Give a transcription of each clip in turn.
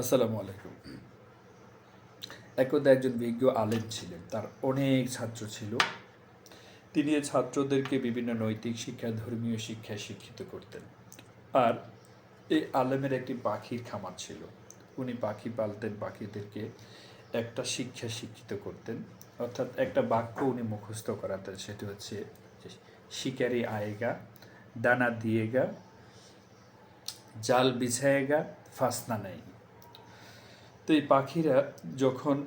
আসসালামু আলাইকুম। একদা একজন বিজ্ঞ আলেম ছিলেন, তার অনেক ছাত্র ছিল। তিনি এই ছাত্রদেরকে বিভিন্ন নৈতিক শিক্ষা, ধর্মীয় শিক্ষায় শিক্ষিত করতেন। আর এই আলেমের একটি পাখির খামার ছিল। উনি পাখি পালতেন, পাখিদেরকে একটা শিক্ষা শিক্ষিত করতেন। অর্থাৎ একটা বাক্য উনি মুখস্থ করাতেন, সেটি হচ্ছে যে, শিকারি আয়েগা, দানা দিয়েগা, জাল বিছায়েগা, ফাসনা নেই। তো এই পাখিরা যখন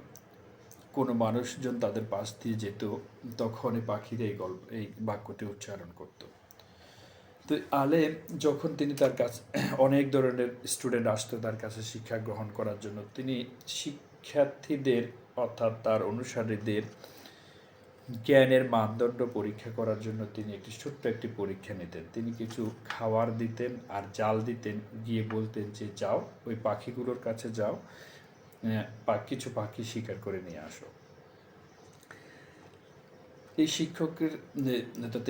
কোনো মানুষজন তাদের পাশ দিয়ে যেত, তখন এই পাখিরা এই বাক্যটি উচ্চারণ করত। তো আলেম যখন তার কাছে অনেক ধরনের স্টুডেন্ট আসতো তার কাছে শিক্ষা গ্রহণ করার জন্য, তিনি শিক্ষার্থীদের অর্থাৎ তার অনুসারীদের জ্ঞানের মানদণ্ড পরীক্ষা করার জন্য তিনি ছোট্ট একটি পরীক্ষা নিতেন। তিনি কিছু খাবার দিতেন আর জাল দিতেন, গিয়ে বলতেন যে যাও ওই পাখিগুলোর কাছে যাও, কিছু পাখি শিকার করে নিয়ে আসো। এই শিক্ষকের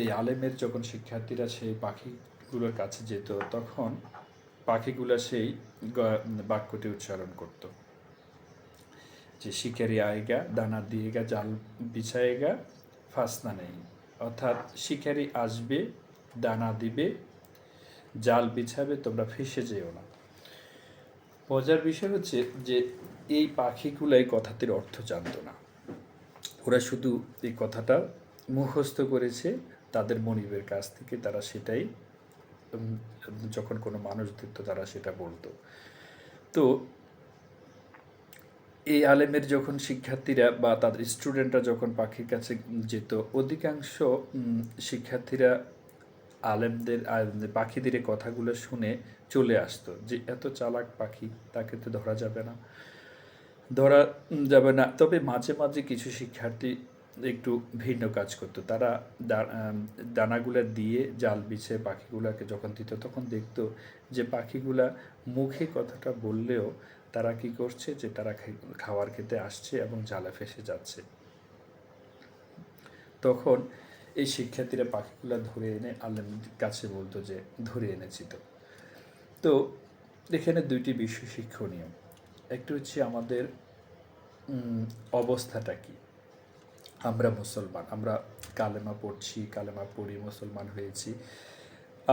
এই আলেমের যখন শিক্ষার্থীরা সেই পাখিগুলোর কাছে যেত, তখন পাখিগুলো সেই বাক্যটি উচ্চারণ করত যে, শিকারি আয়েগা, দানা দিয়েগা, জাল বিছায়েগা, ফাসনা নেই। অর্থাৎ শিকারি আসবে, দানা দিবে, জাল বিছাবে, তোমরা ফেঁসে যেও না। মজার বিষয় হচ্ছে যে এই পাখিগুলো এই কথাটির অর্থ জানতো না। ওরা শুধু এই কথাটা মুখস্থ করেছে তাদের মনিবের কাছ থেকে। তারা সেটাই যখন কোনো মানুষ দিত তারা সেটা বলতো। তো এই আলেমের যখন শিক্ষার্থীরা বা তাদের স্টুডেন্টরা যখন পাখির কাছে যেত, অধিকাংশ শিক্ষার্থীরা আলেমদের পাখিদের এই কথাগুলো শুনে চলে আসতো যে এত চালাক পাখি, তাকে তো ধরা যাবে না। তবে মাঝে মাঝে কিছু শিক্ষার্থী একটু ভিন্ন কাজ করতো। তারা দানাগুলা দিয়ে জাল বিছিয়ে পাখিগুলাকে যখন দিত, তখন দেখতো যে পাখিগুলা মুখে কথাটা বললেও তারা কি করছে, যে তারা খাবার খেতে আসছে এবং জালে ফেসে যাচ্ছে। তখন এই শিক্ষার্থীরা পাখিগুলা ধরে এনে আলেমের কাছে বলতো যে ধরে এনেছি। তো এখানে দুইটি বিষয় শিক্ষণীয়। একটি হচ্ছে আমাদের অবস্থাটা কি। আমরা মুসলমান, আমরা কালেমা পড়ছি, কালেমা পড়ি মুসলমান হয়েছি।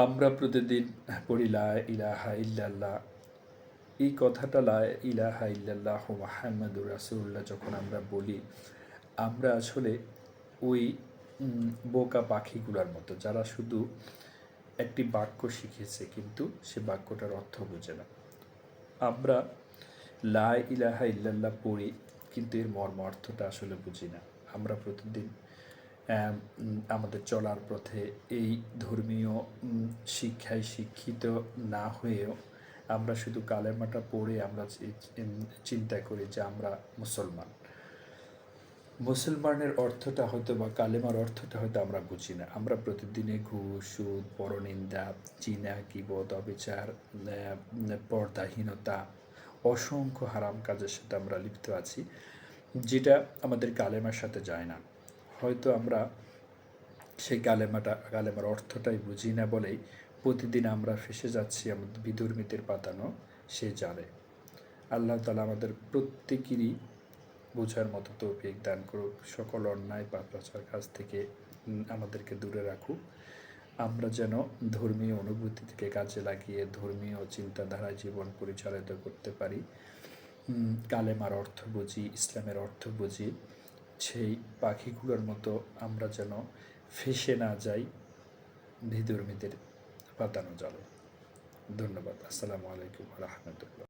আমরা প্রতিদিন পড়ি লা ইলাহা ইল্লাল্লাহ। এই কথাটা লা ইলাহা ইল্লাল্লাহ মুহাম্মাদুর রাসূলুল্লাহ যখন আমরা বলি, আমরা আসলে ওই বোকা পাখিগুলোর মতো যারা শুধু একটি বাক্য শিখেছে কিন্তু সে বাক্যটার অর্থ বোঝে না। আমরা লা ইলাহা ইল্লাল্লাহ পড়ি কিন্তু এর মর্ম অর্থটা আসলে বুঝি না। আমরা প্রতিদিন আমাদের চলার পথে এই ধর্মীয় শিক্ষায় শিক্ষিত না হয়েও আমরা শুধু কালেমাটা পড়ে আমরা চিন্তা করি যে আমরা মুসলমান। মুসলমানের অর্থটা হয়তো বা কালেমার অর্থটা হয়তো আমরা বুঝি না। আমরা প্রতিদিনে ঘুষ, সুদ, পরনিন্দা, জিনা, গীবত, অবিচার, পর্দাহীনতা, অসংখ্য হারাম কাজের সাথে আমরা লিপ্ত আছি, যেটা আমাদের কালেমার সাথে যায় না। হয়তো আমরা সেই কালেমার অর্থটাই বুঝি না বলেই প্রতিদিন আমরা ফেসে যাচ্ছি আমাদের বিধর্মীদের পাতানো সে জালে। আল্লাহ তাআলা আমাদের প্রত্যেকেরই বোঝার মতো তৌফিক দান করুক। সকল অন্যায় পাপাচার কাজ থেকে আমাদেরকে দূরে রাখুক। আমরা যেন ধর্মীয় অনুভূতি থেকে কাজে লাগিয়ে ধর্মীয় চিন্তাধারায় জীবন পরিচালিত করতে পারি। কালেমার অর্থ বুঝি, ইসলামের অর্থ বুঝি, সেই পাখিগুলোর মতো আমরা যেন ফেঁসে না যাই বিধর্মীদের পাতানো জালে। ধন্যবাদ। আসসালামু আলাইকুম ওয়া রাহমাতুল্লাহ।